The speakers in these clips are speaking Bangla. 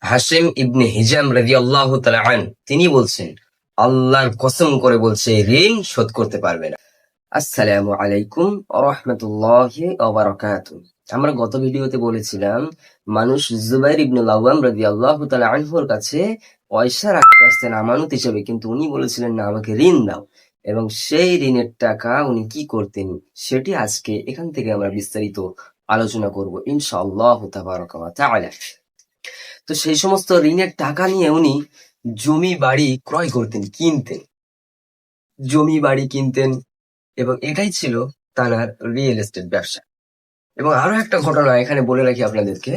হাশিম ইবনে হিজাম রাদিয়াল্লাহু তাআলা আনহু তিনি বলছেন, আল্লাহর কসম করে বলছে, ঋণ শোধ করতে পারবে না। আসসালামু আলাইকুম ওয়া রাহমাতুল্লাহি ওয়া বারাকাতুহু। আমরা গত ভিডিওতে বলেছিলাম, মানুষ জুবাইর ইবনুল আওয়াম রাদিয়াল্লাহু তাআলা আনহুর কাছে পয়সা রাখতে আসতেন আমানত হিসেবে, কিন্তু উনি বলেছিলেন না, আমাকে ঋণ দাও। এবং সেই ঋণের টাকা উনি কি করতেন সেটি আজকে এখান থেকে আমরা বিস্তারিত আলোচনা করব ইনশাআল্লাহু তাবারাকা ওয়া তাআলা। তো সেই সমস্ত ঋণের টাকা নিয়ে উনি জমি বাড়ি ক্রয় করতেন, কিনতেন, জমি বাড়ি কিনতেন, এবং এটাই ছিল তার রিয়েল এস্টেট ব্যবসা। এবং আরো একটা ঘটনা এখানে বলে রাখি আপনাদেরকে,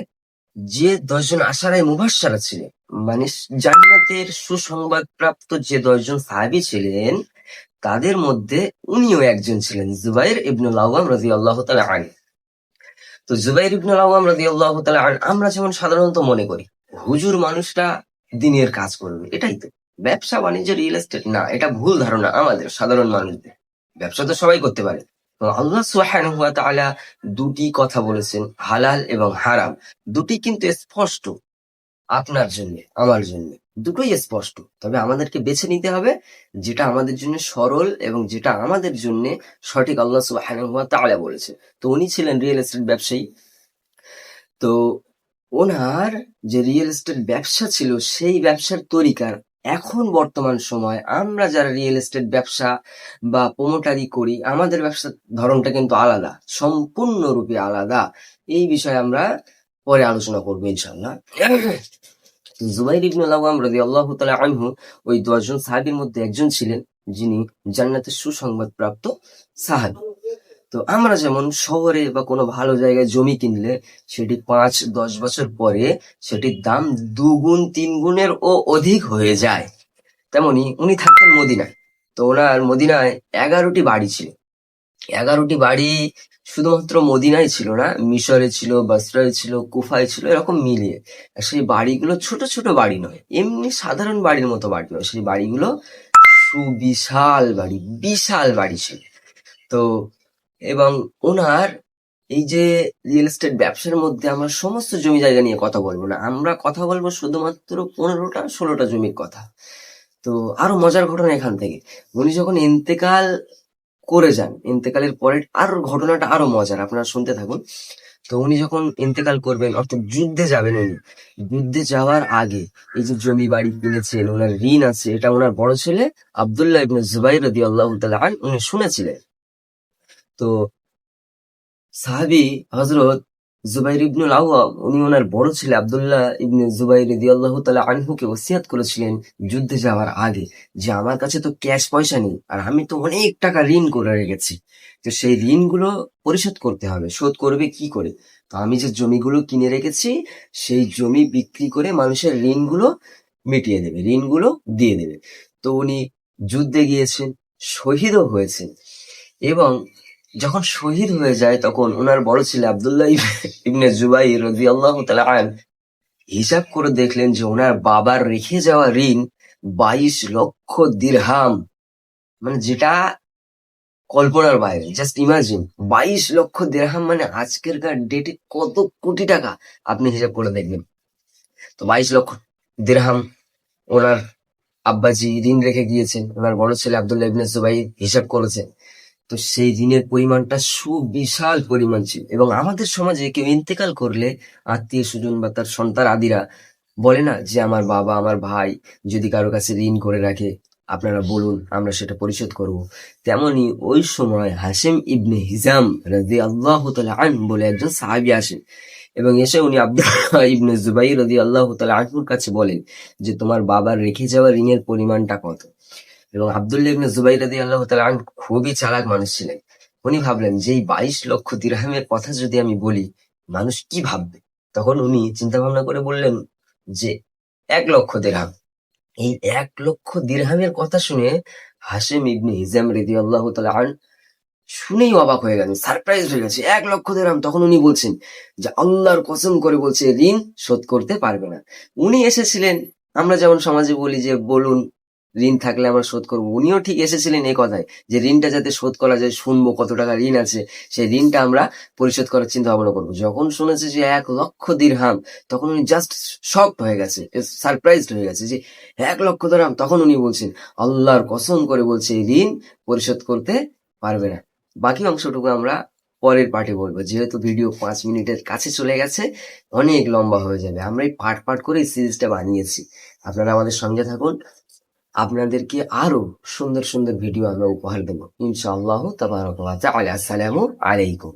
যে 10 জন আশারায়ে মুবাশশারা ছিলেন, মানে জান্নাতের সুসংবাদ প্রাপ্ত যে 10 জন সাহাবী ছিলেন, তাদের মধ্যে উনিও একজন ছিলেন, জুবাইর ইবনুল আওয়াম রাদিয়াল্লাহু তাআলা আনহু। তো জুবাইর ইবনুল আওয়াম রাদিয়াল্লাহু তাআলা আনহু, আমরা যেমন সাধারণত মনে করি হুজুর মানুষটা দিনের কাজ করবে, এটাই তো ব্যবসা বাণিজ্য, রিয়েল এস্টেট না, এটা ভুল ধারণা আমাদের সাধারণ মানুষদের। ব্যবসা তো সবাই করতে পারে। তো আল্লাহ সুবহানাহু ওয়া তাআলা দুটি কথা বলেছেন, হালাল এবং হারাম, দুটি কিন্তু স্পষ্ট আপনার জন্য, আমার জন্য, দুটোই স্পষ্ট। তবে আমাদেরকে বেছে নিতে হবে যেটা আমাদের জন্য সরল এবং যেটা আমাদের জন্য সঠিক। আল্লাহ সুবহানাহু ওয়া তাআলা বলেছে। তো উনি ছিলেন রিয়েল এস্টেট ব্যবসায়ী। তো ওনার যে রিয়েল এস্টেট ব্যবসা ছিল, সেই ব্যবসার তরিকার এখন বর্তমান সময় আমরা যারা রিয়েল এস্টেট ব্যবসা বা প্রমোটারি করি, আমাদের ব্যবসার ধরনটা কিন্তু আলাদা, সম্পূর্ণরূপে আলাদা। এই বিষয়ে আমরা পরে আলোচনা করবো ইনশাআল্লাহ। জুবাইর ইবনুল আওয়াম রাদিয়াল্লাহু তাআলা আনহু ওই 10 জন সাহাবীর মধ্যে একজন ছিলেন, যিনি জান্নাতের সুসংবাদ প্রাপ্ত সাহাবী। তো আমরা যেমন শহরে বা কোনো ভালো জায়গায় জমি কিনলে সেটি 5-10 বছর পরে সেটির দাম দুগুণ, তিনগুণের ও অধিক হয়ে যায়, তেমনি উনি থাকতেন মদিনায়। তো ওনার মদিনায় 11টি বাড়ি ছিল। 11টি বাড়ি শুধুমাত্র মদিনায় ছিল না, মিশরে ছিল, বাসরায় ছিল, কুফায় ছিল, এরকম মিলিয়ে। আর সেই বাড়িগুলো ছোট ছোট বাড়ি নয়, এমনি সাধারণ বাড়ির মতো বাড়ি নয়, সেই বাড়িগুলো সুবিশাল বাড়ি, বিশাল বাড়ি ছিল। তো এবং ওনার এই যে রিয়েল এস্টেট ব্যবসার মধ্যে আমরা সমস্ত জমি জায়গা নিয়ে কথা বলবো না, আমরা কথা বলবো শুধুমাত্র 15টা-16টা জমির কথা। তো আরো মজার ঘটনা এখান থেকে, উনি যখন ইন্তেকাল করে যান, ইন্তেকালের পরে আর ঘটনাটা আরো মজার, আপনারা শুনতে থাকুন। তো উনি যখন ইন্তেকাল করবেন, অর্থাৎ যুদ্ধে যাবেন, উনি যুদ্ধে যাওয়ার আগে এই যে জমি বাড়ি কিনেছেন, ওনার ঋণ আছে, এটা ওনার বড় ছেলে আব্দুল্লাহ ইবনে জুবাইর রাদিয়াল্লাহু তাআলা আনহু উনি শুনেছিলেন। তো সাহাবী হযরত জুবাইর ইবনুল আওয়াম, উনি ওনার বড় ছেলে আব্দুল্লাহ ইবনে জুবাইর রাদিয়াল্লাহু তাআলা আনহুকে ওসিয়াত করেছিলেন যুদ্ধে যাওয়ার আগে, যে আমার কাছে তো ক্যাশ পয়সা নেই, আর আমি তো অনেক টাকা ঋণ করে রেখেছি। তো সেই ঋণগুলো পরিশোধ করতে হবে। শোধ করবে কি করে? তো আমি যে জমিগুলো কিনে রেখেছি, সেই জমি বিক্রি করে মানুষের ঋণগুলো মিটিয়ে দেবে, ঋণগুলো দিয়ে দেবে। তো উনি যুদ্ধে গিয়েছেন, শহীদও হয়েছেন, এবং যখন শহীদ হয়ে যায় তখন ওনার বড় ছেলে আব্দুল্লাহ ইবনে জুবাইর রাদিয়াল্লাহু তাআলা আনহু হিসাব করে দেখলেন যে ওনার বাবার রেখে যাওয়া ঋণ 22 লক্ষ দিরহাম, মানে যেটা কল্পনার বাইরে। জাস্ট ইমাজিন, 22 লক্ষ দিরহাম মানে আজকেরকার ডেটে কত কোটি টাকা, আপনি হিসাব করে দেখবেন। তো 22 লক্ষ দিরহাম ওনার আব্বাজি ঋণ রেখে গিয়েছেন, ওনার বড় ছেলে আব্দুল্লাহ ইবনে জুবাইর হিসাব করেছেন। তো সেই ঋণের পরিমাণটা সুবিশাল পরিমাণ ছিল। এবং আমাদের সমাজে কেউ ইন্তেকাল করলে আত্মীয় স্বজন বা তার সন্তান আদিরা বলে না যে আমার বাবা, আমার ভাই যদি কারো কাছে ঋণ করে রাখে, আপনারা বলুন, আমরা সেটা পরিশোধ করব। তেমনি ওই সময় হাশিম ইবনে হিজাম রাদিয়াল্লাহু তাআলা আনহু বলে একজন সাহাবী আসেন, এবং এসে উনি আব্দুল্লাহ ইবনে জুবাইর রাদিয়াল্লাহু তাআলা আনহুর কাছে বলেন যে তোমার বাবার রেখে যাওয়া ঋণের পরিমাণটা কত। এবং আব্দুল্লাহ ইবনে জুবাইর রাদিয়াল্লাহু তাআলা আনহু খুবই চালাক মানুষ ছিলেন। উনি ভাবলেন যে এই 22 লক্ষ দিরহামের কথা যদি আমি বলি, মানুষ কি ভাববে। তখন উনি চিন্তা ভাবনা করে বললেন যে 1 লক্ষ দিরহাম। এই 1 লক্ষ দিরহামের কথা শুনে হাশিম ইবনে হিজাম রাদিয়াল্লাহু তাআলা আনহু শুনেই অবাক হয়ে গেলেন, সারপ্রাইজ হয়ে গেছে। 1 লক্ষ দিরহাম! তখন উনি বলছেন যে আল্লাহর কসম করে বলছে, ঋণ শোধ করতে পারবে না। উনি এসেছিলেন, আমরা যেমন সমাজে বলি যে বলুন, ঋণ থাকলে আমরা শোধ করবো। উনিও ঠিক এসেছিলেন এই কথায় যে ঋণটা যাতে শোধ করা যায়, শুনবো কত টাকা ঋণ আছে, সেই ঋণটা আমরা পরিশোধ করার চিন্তা ভাবনা করবো। যখন শুনেছে যে 1,00,000 দিরহাম, তখন উনি জাস্ট শকড হয়ে গেছে, সারপ্রাইজড হয়ে গেছে যে 1,00,000 দিরহাম। তখন উনি বলছেন, আল্লাহর কসম করে বলছে এই ঋণ পরিশোধ করতে পারবে না। বাকি অংশটুকু আমরা পরের পার্টে বলবো, যেহেতু ভিডিও 5 মিনিটের কাছে চলে গেছে, অনেক লম্বা হয়ে যাবে। আমরা এই পার্ট পার্ট করে সিরিজটা বানিয়েছি। আপনারা আমাদের সঙ্গে থাকুন, আপনাদেরকে আরো সুন্দর সুন্দর ভিডিও আমরা উপহার দেবো ইনশাআল্লাহ তাবারাক ওয়া তাআলা। আসসালামু আলাইকুম।